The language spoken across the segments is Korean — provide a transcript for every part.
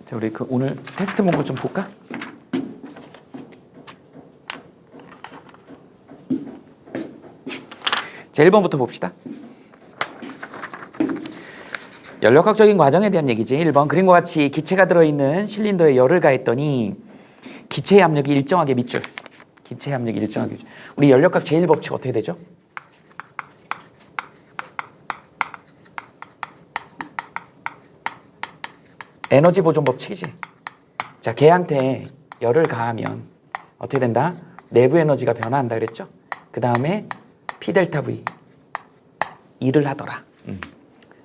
자, 우리 그 오늘 테스트 문구 좀 볼까? 자, 1번부터 봅시다. 연력학적인 과정에 대한 얘기지. 1번 그림과 같이 기체가 들어있는 실린더에 열을 가했더니 기체의 압력이 일정하게 밑줄. 기체의 압력이 일정하게 밑줄. 우리 연력학 제1법칙 어떻게 되죠? 에너지 보존 법칙이지. 자, 걔한테 열을 가하면 어떻게 된다? 내부 에너지가 변화한다 그랬죠? 그 다음에 P 델타 V 일을 하더라.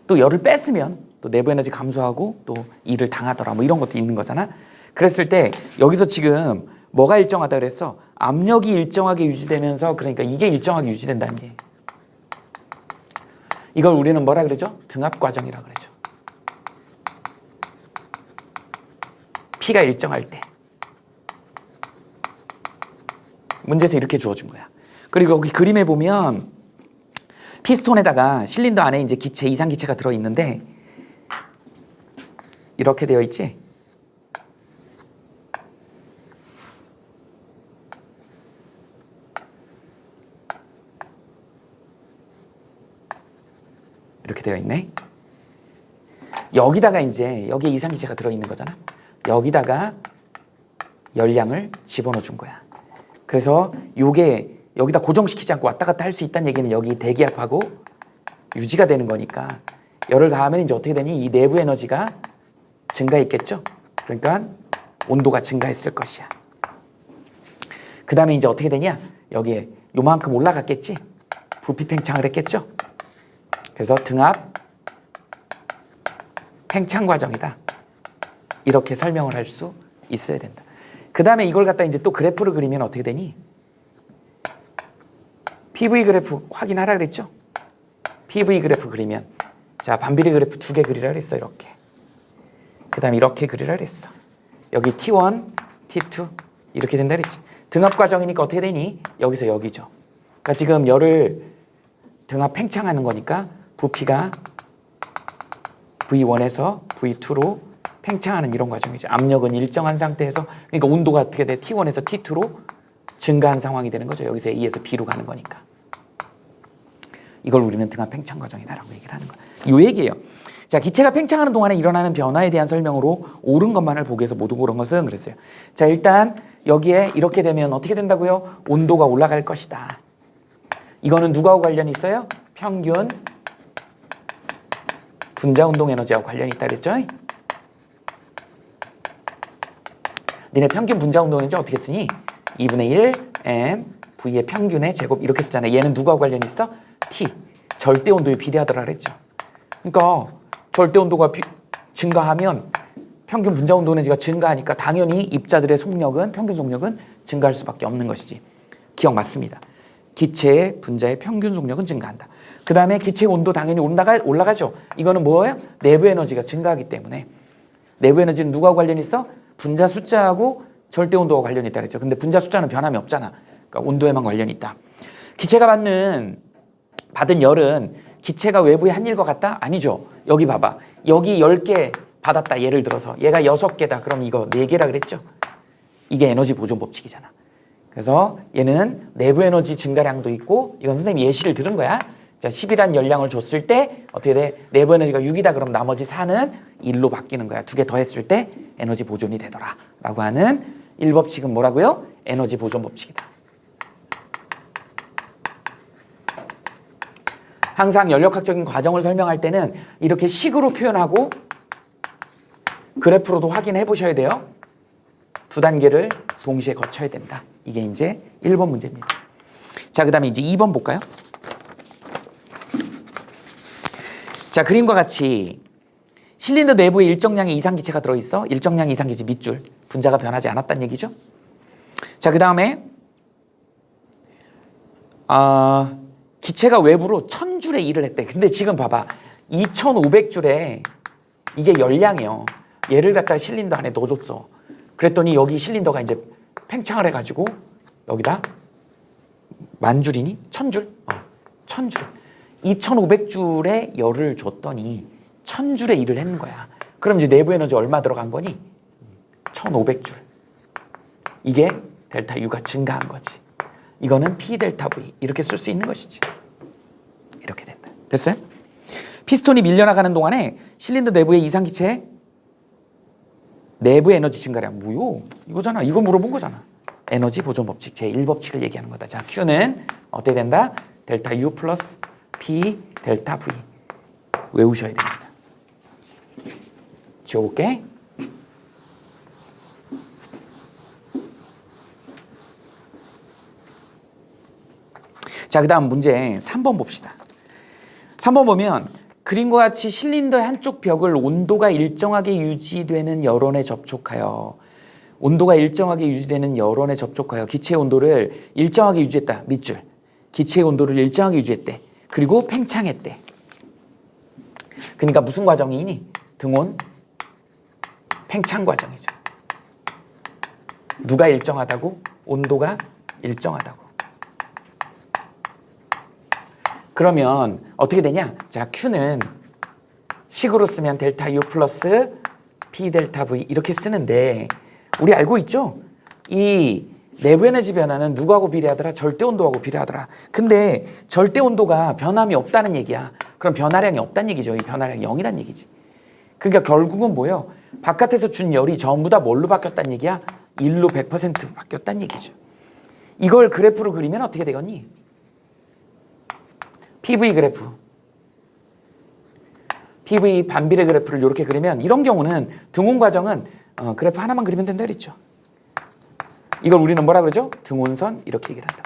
또 열을 뺐으면 또 내부 에너지 감소하고 또 일을 당하더라. 뭐 이런 것도 있는 거잖아. 그랬을 때 여기서 지금 뭐가 일정하다 그랬어? 압력이 일정하게 유지되면서 그러니까 이게 일정하게 유지된다는 게. 이걸 우리는 뭐라 그러죠? 등압 과정이라 그러죠. P가 일정할 때. 문제에서 이렇게 주어진 거야. 그리고 여기 그림에 보면 피스톤에다가 실린더 안에 이제 기체, 이상 기체가 들어 있는데 이렇게 되어 있지. 이렇게 되어 있네. 여기다가 이제 여기에 이상 기체가 들어 있는 거잖아. 여기다가 열량을 집어넣어 준 거야. 그래서 요게 여기다 고정시키지 않고 왔다 갔다 할 수 있다는 얘기는 여기 대기압하고 유지가 되는 거니까 열을 가하면 이제 어떻게 되니? 이 내부 에너지가 증가했겠죠? 그러니까 온도가 증가했을 것이야. 그 다음에 이제 어떻게 되냐? 여기에 요만큼 올라갔겠지? 부피 팽창을 했겠죠? 그래서 등압 팽창 과정이다. 이렇게 설명을 할 수 있어야 된다. 그 다음에 이걸 갖다 이제 또 그래프를 그리면 어떻게 되니? PV 그래프 확인하라 그랬죠? PV 그래프 그리면 자, 반비례 그래프 2개 그리라 그랬어. 이렇게. 그 다음에 이렇게 그리라 그랬어. 여기 T1, T2 이렇게 된다 그랬지. 등압 과정이니까 어떻게 되니? 여기서 여기죠. 그러니까 지금 열을 등압 팽창하는 거니까 부피가 V1에서 V2로 팽창하는 이런 과정이죠. 압력은 일정한 상태에서 그러니까 온도가 어떻게 돼? T1에서 T2로 증가한 상황이 되는 거죠. 여기서 A에서 B로 가는 거니까. 이걸 우리는 등압 팽창 과정이다라고 얘기를 하는 거예요. 이 얘기예요. 자, 기체가 팽창하는 동안에 일어나는 변화에 대한 설명으로 옳은 것만을 보기 위해서 모두 옳은 것은 그랬어요. 자, 일단 여기에 이렇게 되면 어떻게 된다고요? 온도가 올라갈 것이다. 이거는 누구하고 관련이 있어요? 평균 분자 운동 에너지하고 관련이 있다 그랬죠? 니네 평균 분자 운동 에너지 어떻게 쓰니? 2분의 1 m v의 평균의 제곱 이렇게 쓰잖아요. 얘는 누구하고 관련이 있어? T. 절대 온도에 비례하더라 그랬죠. 그러니까 절대 온도가 증가하면 평균 분자 운동 에너지가 증가하니까 당연히 입자들의 속력은 평균 속력은 증가할 수밖에 없는 것이지. 기억 맞습니다. 기체의 분자의 평균 속력은 증가한다. 그 다음에 기체 온도 당연히 올라가죠. 이거는 뭐예요? 내부 에너지가 증가하기 때문에. 내부 에너지는 누구하고 관련이 있어? 분자 숫자하고 절대 온도와 관련이 있다 그랬죠. 근데 분자 숫자는 변함이 없잖아. 그러니까 온도에만 관련이 있다. 기체가 받은 열은 기체가 외부에 한 일과 같다? 아니죠. 여기 봐봐. 여기 10개 받았다. 예를 들어서 얘가 6개다. 그럼 이거 4개라 그랬죠. 이게 에너지 보존 법칙이잖아. 그래서 얘는 내부 에너지 증가량도 있고 이건 선생님이 예시를 들은 거야. 자, 10이란 열량을 줬을 때 어떻게 돼? 내부 에너지가 6이다. 그럼 나머지 4는 1로 바뀌는 거야. 2개 더했을 때 에너지 보존이 되더라. 라고 하는 1법칙은 뭐라고요? 에너지 보존 법칙이다. 항상 연력학적인 과정을 설명할 때는 이렇게 식으로 표현하고 그래프로도 확인해 보셔야 돼요. 두 단계를 동시에 거쳐야 된다. 이게 이제 1번 문제입니다. 자, 그 다음에 이제 2번 볼까요? 자, 그림과 같이 실린더 내부에 일정량의 이상기체가 들어있어. 일정량의 이상기체 밑줄. 분자가 변하지 않았다는 얘기죠. 자, 그 다음에 기체가 외부로 1000줄의 일을 했대. 근데 지금 봐봐. 2500줄에 이게 열량이에요. 얘를 갖다가 실린더 안에 넣어줬어. 그랬더니 여기 실린더가 이제 팽창을 해가지고 여기다 10,000줄이니? 1000줄? 1000줄. 2500줄의 열을 줬더니 1000줄의 일을 했는 거야. 그럼 이제 내부 에너지 얼마 들어간 거니? 1500줄. 이게 델타 U가 증가한 거지. 이거는 P 델타 V 이렇게 쓸 수 있는 것이지. 이렇게 된다. 됐어요? 피스톤이 밀려나가는 동안에 실린더 내부의 이상기체 내부 에너지 증가량 뭐요? 이거잖아. 이거 물어본 거잖아. 에너지 보존 법칙 제1법칙을 얘기하는 거다. 자, Q는 어떻게 된다? 델타 U 플러스 P 델타 V 외우셔야 됩니다. 지워볼게. 자, 그 다음 문제 3번 봅시다. 3번 보면 그림과 같이 실린더의 한쪽 벽을 온도가 일정하게 유지되는 열원에 접촉하여 기체의 온도를 일정하게 유지했다. 밑줄. 기체의 온도를 일정하게 유지했대. 그리고 팽창했대. 그러니까 무슨 과정이니? 등온 팽창 과정이죠. 누가 일정하다고? 온도가 일정하다고. 그러면 어떻게 되냐? 자, Q는 식으로 쓰면 델타 U 플러스 P 델타 V 이렇게 쓰는데 우리 알고 있죠? 이 내부 에너지 변화는 누구하고 비례하더라? 절대 온도하고 비례하더라. 근데 절대 온도가 변함이 없다는 얘기야. 그럼 변화량이 없다는 얘기죠. 이 변화량이 0이란 얘기지. 그러니까 결국은 뭐예요? 바깥에서 준 열이 전부 다 뭘로 바뀌었다는 얘기야? 1로 100% 바뀌었다는 얘기죠. 이걸 그래프로 그리면 어떻게 되겠니? PV 그래프. PV 반비례 그래프를 이렇게 그리면 이런 경우는 등온 과정은 그래프 하나만 그리면 된다 그랬죠. 이걸 우리는 뭐라 그러죠? 등온선 이렇게 얘기를 한다.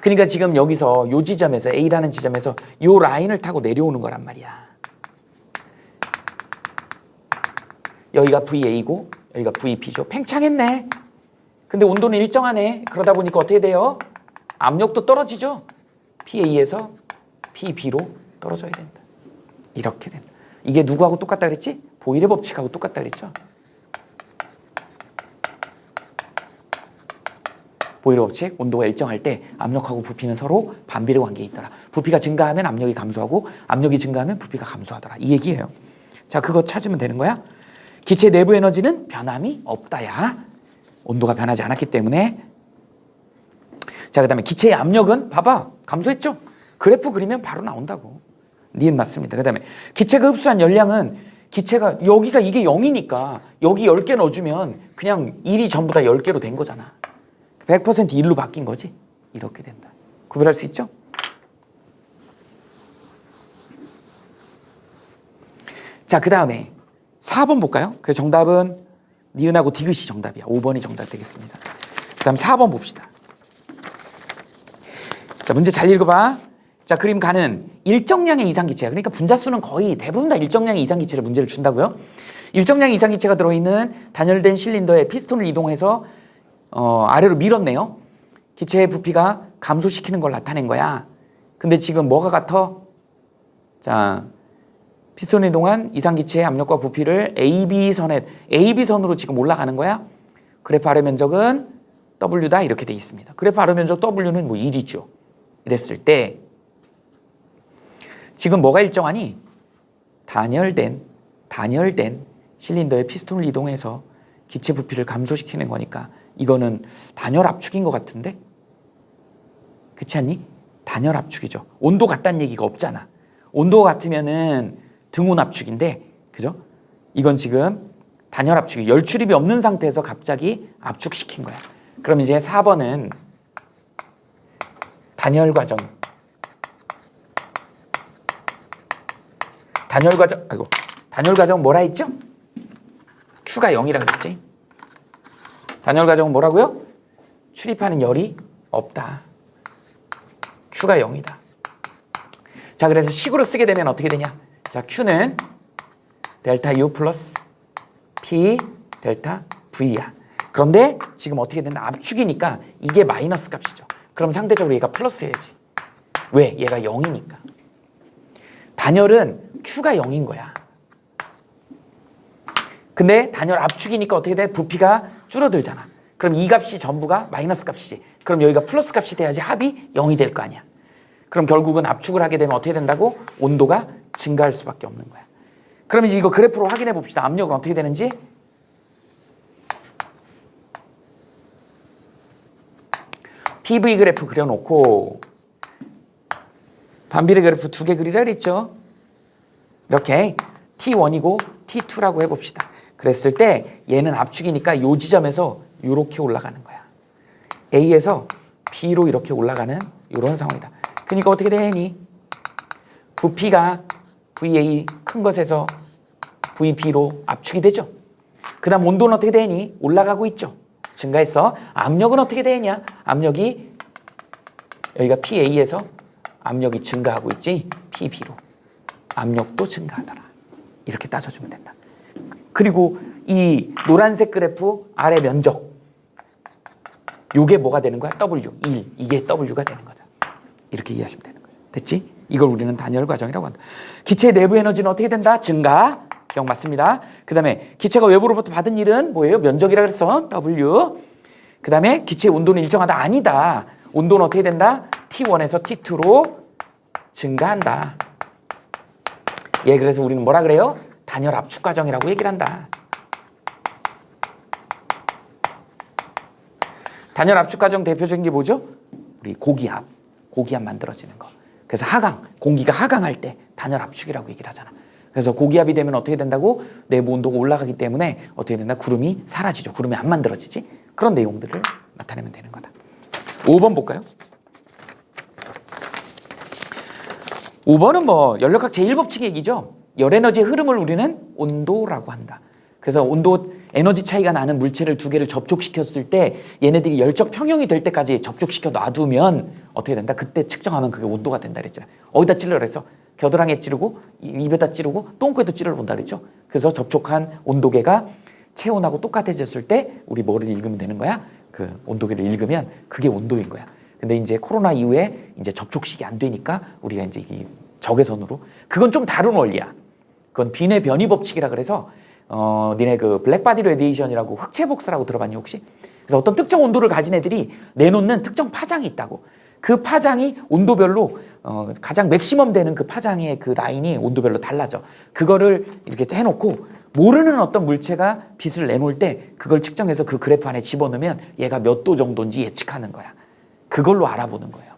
그러니까 지금 여기서 요 지점에서 A라는 지점에서 요 라인을 타고 내려오는 거란 말이야. 여기가 VA고 여기가 VP죠. 팽창했네. 근데 온도는 일정하네. 그러다 보니까 어떻게 돼요? 압력도 떨어지죠. PA에서 PB로 떨어져야 된다. 이렇게 된다. 이게 누구하고 똑같다 그랬지? 보일의 법칙하고 똑같다 그랬죠? 보일의 법칙, 온도가 일정할 때 압력하고 부피는 서로 반비례 관계에 있더라. 부피가 증가하면 압력이 감소하고 압력이 증가하면 부피가 감소하더라. 이 얘기예요. 자, 그거 찾으면 되는 거야. 기체 내부 에너지는 변함이 없다야. 온도가 변하지 않았기 때문에. 자, 그 다음에 기체의 압력은 봐봐. 감소했죠? 그래프 그리면 바로 나온다고. 니은 맞습니다. 그 다음에 기체가 흡수한 열량은 기체가 여기가 이게 0이니까 여기 10개 넣어주면 그냥 1이 전부 다 10개로 된 거잖아. 100% 1로 바뀐 거지. 이렇게 된다. 구별할 수 있죠? 자, 그 다음에 4번 볼까요? 그래서 정답은 니은하고 디귿이 정답이야. 5번이 정답 되겠습니다. 그 다음 4번 봅시다. 자, 문제 잘 읽어봐. 자, 그림 가는 일정량의 이상기체야. 그러니까 분자수는 거의 대부분 다 일정량의 이상기체를 문제를 준다고요. 일정량의 이상기체가 들어있는 단열된 실린더에 피스톤을 이동해서 아래로 밀었네요. 기체의 부피가 감소시키는 걸 나타낸 거야. 근데 지금 뭐가 같아? 자, 피스톤을 이동한 이상기체의 압력과 부피를 AB선으로 지금 올라가는 거야. 그래프 아래 면적은 W다 이렇게 돼 있습니다. 그래프 아래 면적 W는 뭐 1이죠. 이랬을 때 지금 뭐가 일정하니? 단열된 실린더에 피스톤을 이동해서 기체 부피를 감소시키는 거니까 이거는 단열 압축인 것 같은데? 그렇지 않니? 단열 압축이죠. 온도 같다는 얘기가 없잖아. 온도가 같으면은 등온 압축인데, 그죠? 이건 지금 단열 압축이 열 출입이 없는 상태에서 갑자기 압축시킨 거야. 그럼 이제 4번은 단열 과정 뭐라 했죠? Q가 0이라 그랬지. 단열 과정은 뭐라고요? 출입하는 열이 없다. Q가 0이다. 자, 그래서 식으로 쓰게 되면 어떻게 되냐? 자, Q는 델타 U 플러스 P 델타 V야. 그런데 지금 어떻게 된다? 압축이니까 이게 마이너스 값이죠. 그럼 상대적으로 얘가 플러스 해야지. 왜? 얘가 0이니까. 단열은 Q가 0인 거야. 근데 단열 압축이니까 어떻게 돼? 부피가 줄어들잖아. 그럼 이 값이 전부가 마이너스 값이지. 그럼 여기가 플러스 값이 돼야지 합이 0이 될 거 아니야. 그럼 결국은 압축을 하게 되면 어떻게 된다고? 온도가 증가할 수밖에 없는 거야. 그럼 이제 이거 그래프로 확인해 봅시다. 압력은 어떻게 되는지? PV 그래프 그려놓고 반비례 그래프 두 개 그리라 그랬죠. 이렇게 T1이고 T2라고 해봅시다. 그랬을 때 얘는 압축이니까 요 지점에서 이렇게 올라가는 거야. A에서 B로 이렇게 올라가는 이런 상황이다. 그러니까 어떻게 되니? 부P가 VA 큰 것에서 VB로 압축이 되죠. 그 다음 온도는 어떻게 되니? 올라가고 있죠. 증가했어. 압력은 어떻게 되냐? 압력이 여기가 PA에서 압력이 증가하고 있지. PB로 압력도 증가하더라. 이렇게 따져주면 된다. 그리고 이 노란색 그래프 아래 면적 요게 뭐가 되는 거야? W 1 이게 W가 되는 거다. 이렇게 이해하시면 되는 거죠. 됐지? 이걸 우리는 단열 과정이라고 한다. 기체의 내부 에너지는 어떻게 된다? 증가. 기억 맞습니다. 그 다음에 기체가 외부로부터 받은 일은 뭐예요? 면적이라 그랬어. W. 그 다음에 기체의 온도는 일정하다. 아니다. 온도는 어떻게 된다? T1에서 T2로 증가한다. 예, 그래서 우리는 뭐라 그래요? 단열 압축 과정이라고 얘기를 한다. 단열 압축 과정 대표적인 게 뭐죠? 우리 고기압 만들어지는 거. 그래서 하강, 공기가 하강할 때 단열 압축이라고 얘기를 하잖아. 그래서 고기압이 되면 어떻게 된다고? 내부 온도가 올라가기 때문에 어떻게 된다? 구름이 사라지죠. 구름이 안 만들어지지. 그런 내용들을 나타내면 되는 거다. 5번 볼까요? 5번은 뭐 연력학 제1법칙 얘기죠. 열에너지의 흐름을 우리는 온도라고 한다. 그래서 온도 에너지 차이가 나는 물체를 두 개를 접촉시켰을 때 얘네들이 열적 평형이 될 때까지 접촉시켜 놔두면 어떻게 된다? 그때 측정하면 그게 온도가 된다 그랬잖아요. 어디다 찔러 그랬어? 겨드랑이에 찌르고 입에다 찌르고 똥꼬에도 찌르러 본다 그랬죠. 그래서 접촉한 온도계가 체온하고 똑같아졌을 때 우리 뭐를 읽으면 되는 거야? 그 온도계를 읽으면 그게 온도인 거야. 근데 이제 코로나 이후에 이제 접촉식이 안 되니까 우리가 이제 이 적외선으로 그건 좀 다른 원리야. 그건 비뇌 변이 법칙이라 그래서 니네 그 블랙바디 레디에이션이라고 흑체 복사라고 들어봤니 혹시? 그래서 어떤 특정 온도를 가진 애들이 내놓는 특정 파장이 있다고. 그 파장이 온도별로 가장 맥시멈 되는 그 파장의 그 라인이 온도별로 달라져. 그거를 이렇게 해놓고 모르는 어떤 물체가 빛을 내놓을 때 그걸 측정해서 그 그래프 안에 집어넣으면 얘가 몇 도 정도인지 예측하는 거야. 그걸로 알아보는 거예요.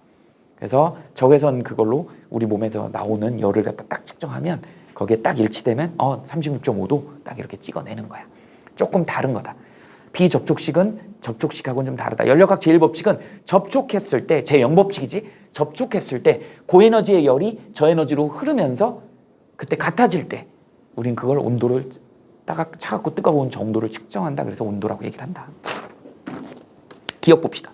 그래서 적외선 그걸로 우리 몸에서 나오는 열을 갖다 딱 측정하면 거기에 딱 일치되면 36.5도 딱 이렇게 찍어내는 거야. 조금 다른 거다. 비접촉식은 접촉식하고는 좀 다르다. 연력학 제1법칙은 접촉했을 때 제0법칙이지 접촉했을 때 고에너지의 열이 저에너지로 흐르면서 그때 같아질 때 우린 그걸 온도를 차갑고 뜨거운 정도를 측정한다. 그래서 온도라고 얘기를 한다. 기억 봅시다.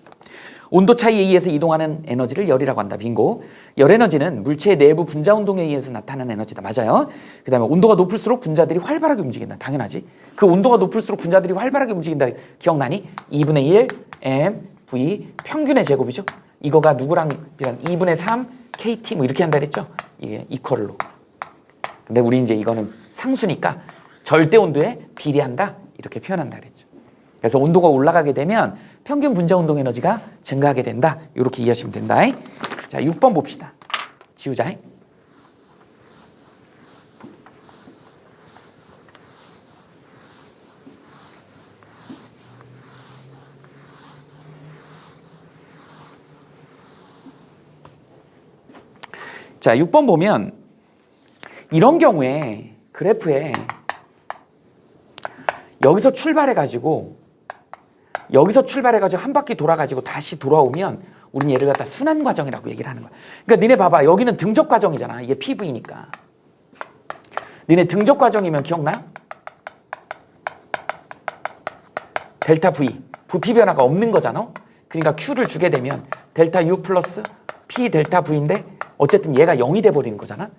온도 차이에 의해서 이동하는 에너지를 열이라고 한다. 빙고. 열 에너지는 물체의 내부 분자 운동에 의해서 나타나는 에너지다. 맞아요. 그 다음에 온도가 높을수록 분자들이 활발하게 움직인다. 당연하지. 그 온도가 높을수록 분자들이 활발하게 움직인다. 기억나니? 2분의 1 m v 평균의 제곱이죠. 이거가 누구랑 비례한 2분의 3 kt 뭐 이렇게 한다 그랬죠. 이게 이퀄로. 근데 우리 이제 이거는 상수니까 절대 온도에 비례한다. 이렇게 표현한다 그랬죠. 그래서 온도가 올라가게 되면 평균 분자 운동 에너지가 증가하게 된다. 이렇게 이해하시면 된다. 자, 6번 봅시다. 지우자. 자, 6번 보면 이런 경우에 그래프에 여기서 출발해가지고 한 바퀴 돌아가지고 다시 돌아오면 우리는 얘를 갖다 순환 과정이라고 얘기를 하는 거야. 그러니까 니네 봐봐. 여기는 등적 과정이잖아. 이게 PV니까. 니네 등적 과정이면 기억나? 델타 V. 부피 변화가 없는 거잖아. 그러니까 Q를 주게 되면 델타 U 플러스 P 델타 V인데 어쨌든 얘가 0이 돼버리는 거잖아.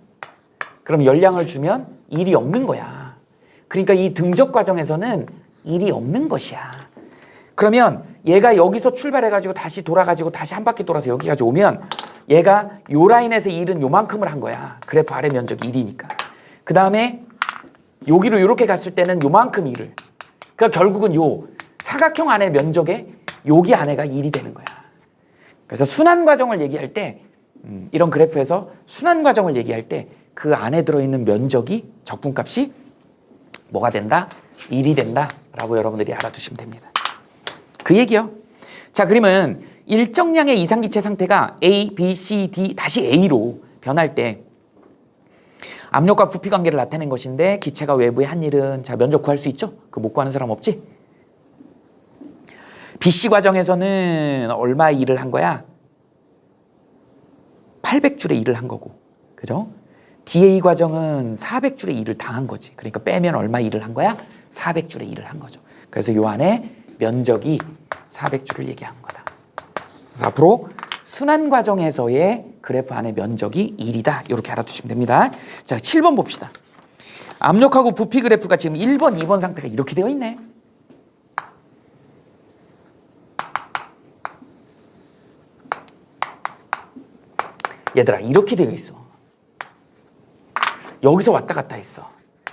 그럼 열량을 주면 일이 없는 거야. 그러니까 이 등적 과정에서는 일이 없는 것이야. 그러면 얘가 여기서 출발해가지고 다시 돌아가지고 다시 한 바퀴 돌아서 여기까지 오면 얘가 요 라인에서 일은 요만큼을 한 거야. 그래프 아래 면적 1이니까. 그 다음에 여기로 이렇게 갔을 때는 요만큼 일을. 그러니까 결국은 요 사각형 안에 면적에 여기 안에가 1이 되는 거야. 그래서 순환 과정을 얘기할 때 이런 그래프에서 순환 과정을 얘기할 때 그 안에 들어있는 면적이 적분값이 뭐가 된다? 1이 된다 라고 여러분들이 알아두시면 됩니다. 그 얘기요. 자, 그러면 일정량의 이상기체 상태가 A, B, C, D 다시 A로 변할 때 압력과 부피 관계를 나타낸 것인데 기체가 외부에 한 일은 자 면적 구할 수 있죠? 그 못 구하는 사람 없지? BC 과정에서는 얼마 일을 한 거야? 800줄의 일을 한 거고, 그죠? DA 과정은 400줄의 일을 당한 거지. 그러니까 빼면 얼마 일을 한 거야? 400줄의 일을 한 거죠. 그래서 요 안에 면적이 400줄을 얘기한 거다. 그래서 앞으로 순환 과정에서의 그래프 안에 면적이 1이다. 이렇게 알아두시면 됩니다. 자, 7번 봅시다. 압력하고 부피 그래프가 지금 1번, 2번 상태가 이렇게 되어 있네. 얘들아, 이렇게 되어 있어. 여기서 왔다 갔다 했어.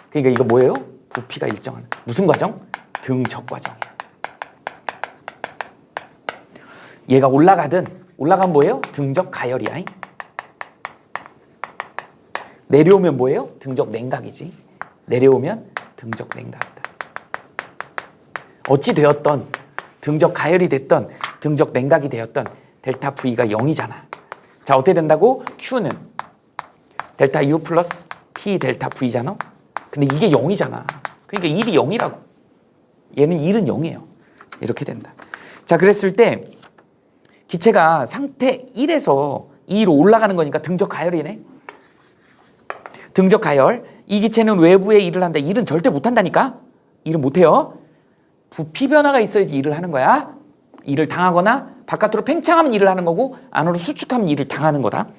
그러니까 이거 뭐예요? 부피가 일정한 무슨 과정? 등적 과정이야. 얘가 올라가면 뭐예요? 등적 가열이야. 내려오면 뭐예요? 등적 냉각이지. 내려오면 등적 냉각이다. 어찌 되었던 등적 가열이 됐던 등적 냉각이 되었던 델타 V가 0이잖아. 자, 어떻게 된다고? Q는 델타 U 플러스 P 델타 V잖아. 근데 이게 0이잖아. 그러니까 1이 0이라고. 얘는 1은 0이에요. 이렇게 된다. 자, 그랬을 때 기체가 상태 1에서 2로 올라가는 거니까 등적 가열이네. 등적 가열. 이 기체는 외부에 일을 한다. 일은 절대 못 한다니까. 일은 못 해요. 부피 변화가 있어야지 일을 하는 거야. 일을 당하거나 바깥으로 팽창하면 일을 하는 거고 안으로 수축하면 일을 당하는 거다.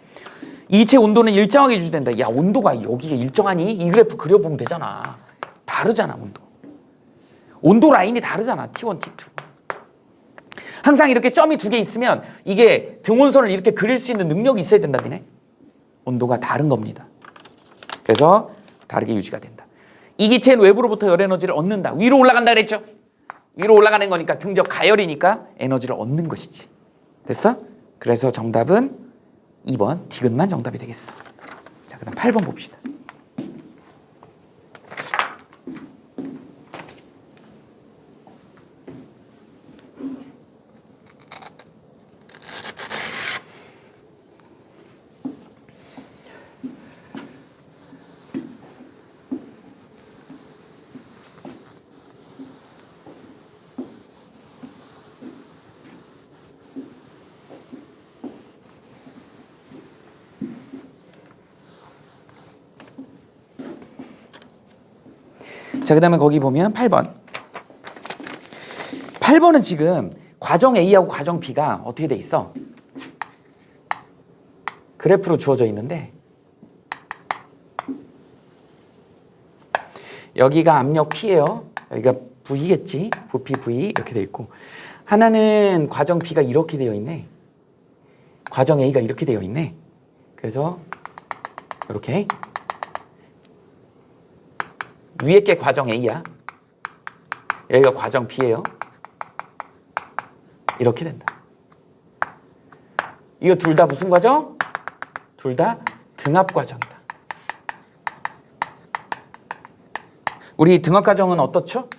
이 기체 온도는 일정하게 유지된다. 야, 온도가 여기가 일정하니? 이 그래프 그려보면 되잖아. 다르잖아, 온도. 온도 라인이 다르잖아. T1, T2. 항상 이렇게 점이 두 개 있으면 이게 등온선을 이렇게 그릴 수 있는 능력이 있어야 된다, 니네. 온도가 다른 겁니다. 그래서 다르게 유지가 된다. 이 기체는 외부로부터 열 에너지를 얻는다. 위로 올라간다 그랬죠? 위로 올라가는 거니까 등적 가열이니까 에너지를 얻는 것이지. 됐어? 그래서 정답은 2번 디귿만 정답이 되겠어. 자, 그다음 8번 봅시다. 자, 그 다음에 거기 보면 8번. 8번은 지금 과정 A하고 과정 B가 어떻게 돼 있어? 그래프로 주어져 있는데 여기가 압력 P예요. 여기가 V겠지. 부피 V 이렇게 돼 있고 하나는 과정 B가 이렇게 되어 있네. 과정 A가 이렇게 되어 있네. 그래서 이렇게 위에 게 과정 A야. 여기가 과정 B예요. 이렇게 된다. 이거 둘 다 무슨 과정? 둘 다 등압 과정이다. 우리 등압 과정은 어떻죠?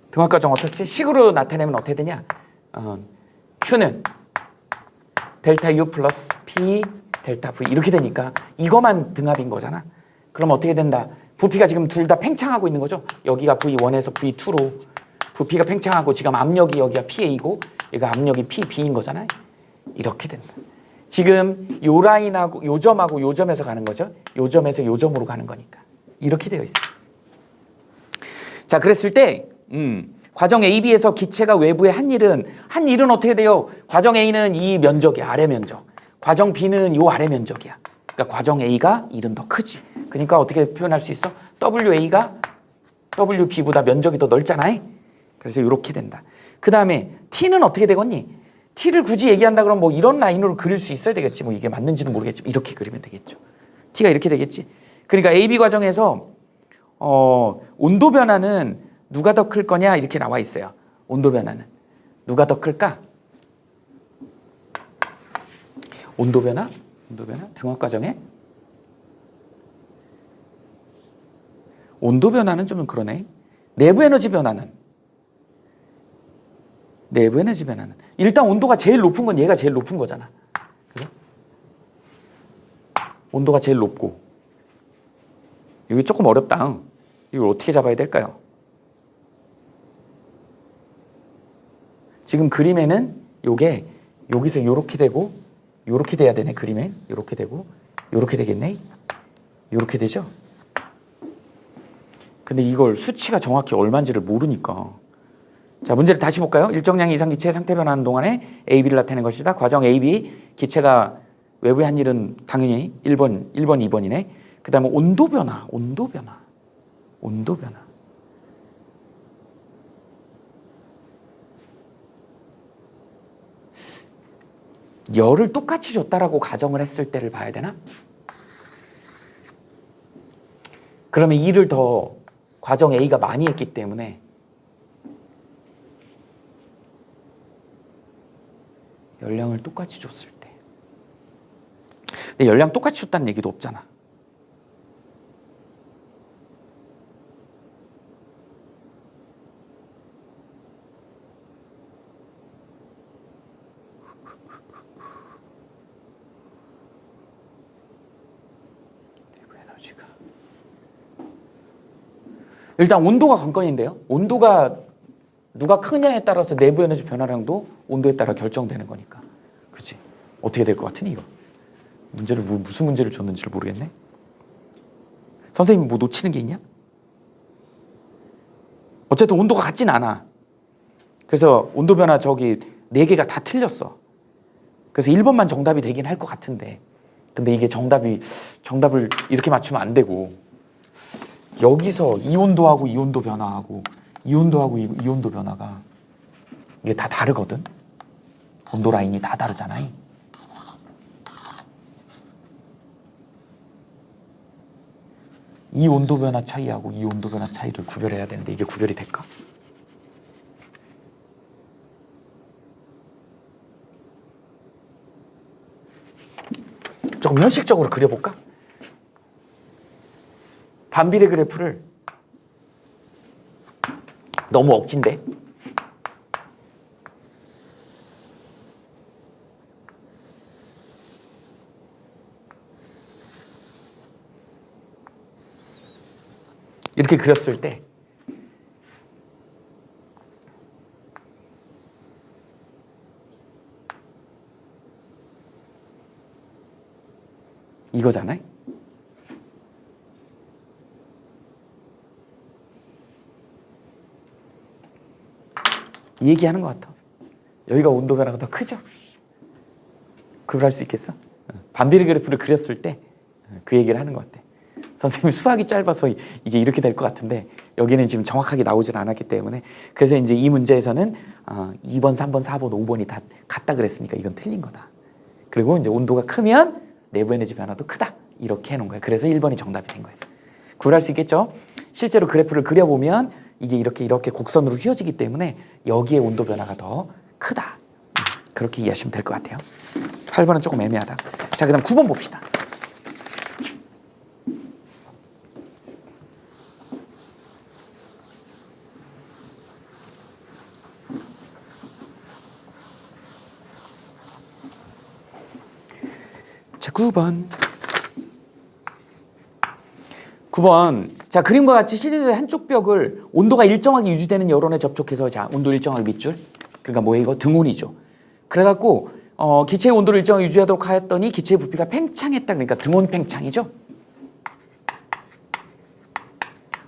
등압 과정 어떻지? 식으로 나타내면 어떻게 되냐? Q는 델타 U 플러스 P 델타 V 이렇게 되니까 이거만 등압인 거잖아. 그럼 어떻게 된다? 부피가 지금 둘 다 팽창하고 있는 거죠. 여기가 V1에서 V2로 부피가 팽창하고 지금 압력이 여기가 PA고 여기가 압력이 PB인 거잖아요. 이렇게 된다. 지금 요 라인하고 요 점하고 요 점에서 가는 거죠. 요 점에서 요 점으로 가는 거니까. 이렇게 되어 있어요. 자, 그랬을 때 과정 AB에서 기체가 외부에 한 일은 어떻게 돼요? 과정 A는 이 면적이 아래 면적. 과정 B는 요 아래 면적이야. 그러니까 과정 A가 일은 더 크지. 그러니까 어떻게 표현할 수 있어? WA가 WB보다 면적이 더 넓잖아요. 그래서 이렇게 된다. 그 다음에 T는 어떻게 되겠니? T를 굳이 얘기한다 그러면 뭐 이런 라인으로 그릴 수 있어야 되겠지. 뭐 이게 맞는지는 모르겠지만 이렇게 그리면 되겠죠. T가 이렇게 되겠지. 그러니까 AB 과정에서 온도 변화는 누가 더 클 거냐 이렇게 나와 있어요. 온도 변화는 누가 더 클까? 온도 변화? 등압 과정에 온도 변화는 좀 그러네. 내부 에너지 변화는 내부 에너지 변화는 일단 온도가 제일 높은 건 얘가 제일 높은 거잖아. 그죠? 온도가 제일 높고 이게 조금 어렵다. 이걸 어떻게 잡아야 될까요? 지금 그림에는 요게 여기서 요렇게 되고 요렇게 돼야 되네. 그림엔 요렇게 되고 요렇게 되겠네. 요렇게 되죠? 근데 이걸 수치가 정확히 얼마인지를 모르니까. 자, 문제를 다시 볼까요? 일정량 이상 기체의 상태 변화하는 동안에 AB를 나타내는 것이다. 과정 AB, 기체가 외부에 한 일은 당연히 1번, 2번이네. 그 다음에 온도 변화. 열을 똑같이 줬다라고 가정을 했을 때를 봐야 되나? 그러면 일을 더 과정 A가 많이 했기 때문에 열량을 똑같이 줬을 때. 근데 열량 똑같이 줬다는 얘기도 없잖아. 내부 에너지가. 일단 온도가 관건인데요. 온도가 누가 크냐에 따라서 내부 에너지 변화량도 온도에 따라 결정되는 거니까. 그치? 어떻게 될 것 같으니 이거? 문제를 무슨 문제를 줬는지를 모르겠네. 선생님이 뭐 놓치는 게 있냐? 어쨌든 온도가 같진 않아. 그래서 온도 변화 저기 4개가 다 틀렸어. 그래서 1번만 정답이 되긴 할 것 같은데 근데 이게 정답을 이렇게 맞추면 안 되고 여기서 이 온도하고 이 온도 변화하고 이 온도하고 이 온도 변화가 이게 다 다르거든. 온도 라인이 다 다르잖아. 이 온도 변화 차이하고 이 온도 변화 차이를 구별해야 되는데 이게 구별이 될까? 조금 현실적으로 그려볼까? 반비례 그래프를 너무 억진데? 이렇게 그렸을 때 이거잖아요. 이 얘기하는 것 같아. 여기가 온도 변화가 더 크죠? 구별할 수 있겠어? 반비례 그래프를 그렸을 때 그 얘기를 하는 것 같아. 선생님 수학이 짧아서 이게 이렇게 될 것 같은데 여기는 지금 정확하게 나오질 않았기 때문에 그래서 이제 이 문제에서는 2번, 3번, 4번, 5번이 다 같다 그랬으니까 이건 틀린 거다. 그리고 이제 온도가 크면 내부 에너지 변화도 크다. 이렇게 해놓은 거예요. 그래서 1번이 정답이 된 거예요. 구별할 수 있겠죠? 실제로 그래프를 그려보면 이게 이렇게 곡선으로 휘어지기 때문에 여기에 온도 변화가 더 크다. 그렇게 이해하시면 될 것 같아요. 8번은 조금 애매하다. 자, 그 다음 9번 봅시다. 자, 9번. 자, 그림과 같이 실린더의 한쪽 벽을 온도가 일정하게 유지되는 여론에 접촉해서 자, 온도 일정하게 밑줄. 그러니까 뭐예요? 이거 등온이죠. 그래갖고 기체의 온도를 일정하게 유지하도록 하였더니 기체의 부피가 팽창했다. 그러니까 등온 팽창이죠.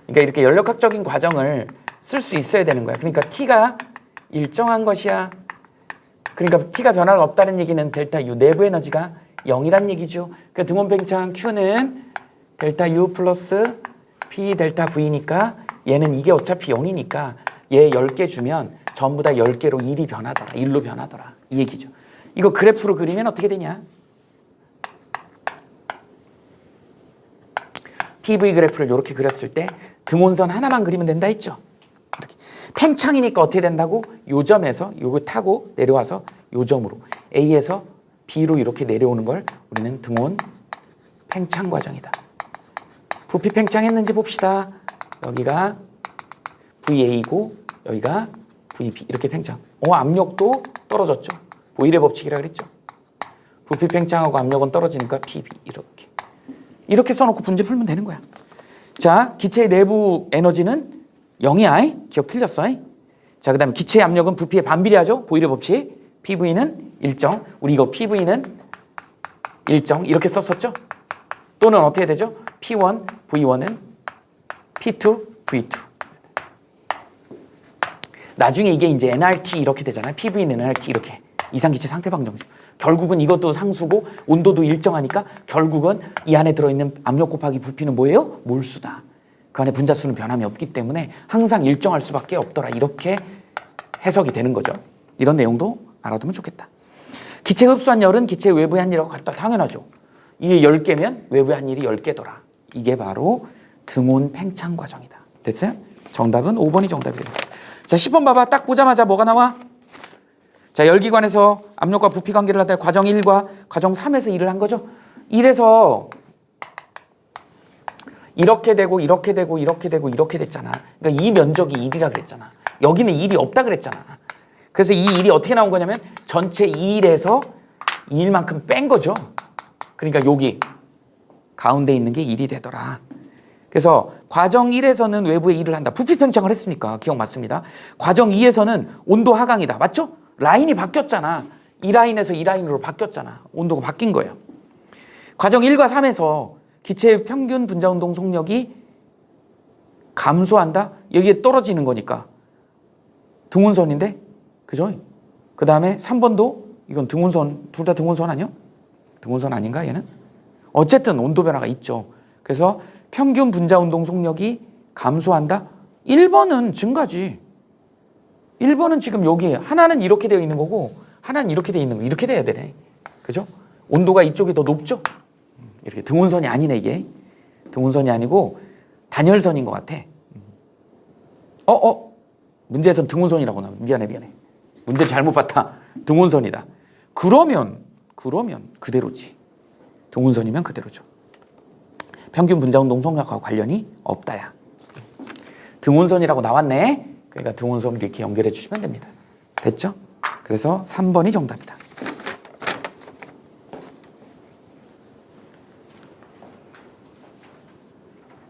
그러니까 이렇게 연력학적인 과정을 쓸 수 있어야 되는 거야. 그러니까 T가 일정한 것이야. 그러니까 T가 변화가 없다는 얘기는 델타 U 내부 에너지가 0이란 얘기죠. 그 등온 팽창 Q는 델타 U 플러스 P 델타 V니까 얘는 이게 어차피 0이니까 얘 10개 주면 전부 다 10개로 1이 변하더라. 1로 변하더라. 이 얘기죠. 이거 그래프로 그리면 어떻게 되냐? PV 그래프를 이렇게 그렸을 때 등온선 하나만 그리면 된다 했죠. 이렇게. 팽창이니까 어떻게 된다고? 요 점에서 요거 타고 내려와서 요 점으로 A에서 B로 이렇게 내려오는 걸 우리는 등온 팽창 과정이다. 부피 팽창했는지 봅시다. 여기가 VA고 여기가 VP 이렇게 팽창. 압력도 떨어졌죠. 보일의 법칙이라 그랬죠. 부피 팽창하고 압력은 떨어지니까 PB 이렇게 써놓고 문제 풀면 되는 거야. 자, 기체의 내부 에너지는 0이야. 기억 틀렸어. 자, 그 다음에 기체의 압력은 부피에 반비례하죠. 보일의 법칙. PV는 일정. 우리 이거 PV는 일정 이렇게 썼었죠. 또는 어떻게 되죠? P1, V1은 P2, V2. 나중에 이게 이제 nRT 이렇게 되잖아요. PV는 nRT 이렇게. 이상기체 상태방 정식. 결국은 이것도 상수고 온도도 일정하니까 결국은 이 안에 들어있는 압력 곱하기 부피는 뭐예요? 몰수다. 그 안에 분자수는 변함이 없기 때문에 항상 일정할 수밖에 없더라. 이렇게 해석이 되는 거죠. 이런 내용도 알아두면 좋겠다. 기체 흡수한 열은 기체 외부의 한일하고 같다. 당연하죠. 이게 10개면 외부의 한일이 10개더라. 이게 바로 등온 팽창 과정이다. 됐어요? 정답은 5번이 정답이 되겠습니다. 자, 10번 봐봐. 딱 보자마자 뭐가 나와? 자, 열기관에서 압력과 부피 관계를 하다가 과정 1과 과정 3에서 일을 한 거죠. 1에서 이렇게 되고 이렇게 되고 이렇게 되고 이렇게 됐잖아. 그러니까 이 면적이 1이라 그랬잖아. 여기는 1이 없다 그랬잖아. 그래서 이 1이 어떻게 나온 거냐면 전체 2일에서 2일만큼 뺀 거죠. 그러니까 여기 가운데 있는 게 1이 되더라. 그래서 과정 1에서는 외부에 일을 한다. 부피 팽창을 했으니까 기억 맞습니다. 과정 2에서는 온도 하강이다. 맞죠? 라인이 바뀌었잖아. 이 라인에서 이 라인으로 바뀌었잖아. 온도가 바뀐 거예요. 과정 1과 3에서 기체의 평균 분자운동 속력이 감소한다? 여기에 떨어지는 거니까 등운선인데? 그죠? 그 다음에 3번도 이건 등운선, 둘 다 등운선 아니요? 등운선 아닌가 얘는? 어쨌든 온도 변화가 있죠. 그래서 평균 분자운동 속력이 감소한다? 1번은 증가지. 1번은 지금 여기 하나는 이렇게 되어 있는 거고 하나는 이렇게 되어 있는 거. 이렇게 돼야 되네. 그죠? 온도가 이쪽이 더 높죠? 이렇게 등운선이 아니네 이게. 등운선이 아니고 단열선인 것 같아. 문제에선 등운선이라고 나와. 미안해. 문제 잘못 봤다. 등운선이다. 그러면 그대로지. 등운선이면 그대로죠. 평균 분자운동 속력하고 관련이 없다야. 등운선이라고 나왔네. 그러니까 등운선을 이렇게 연결해 주시면 됩니다. 됐죠? 그래서 3번이 정답이다.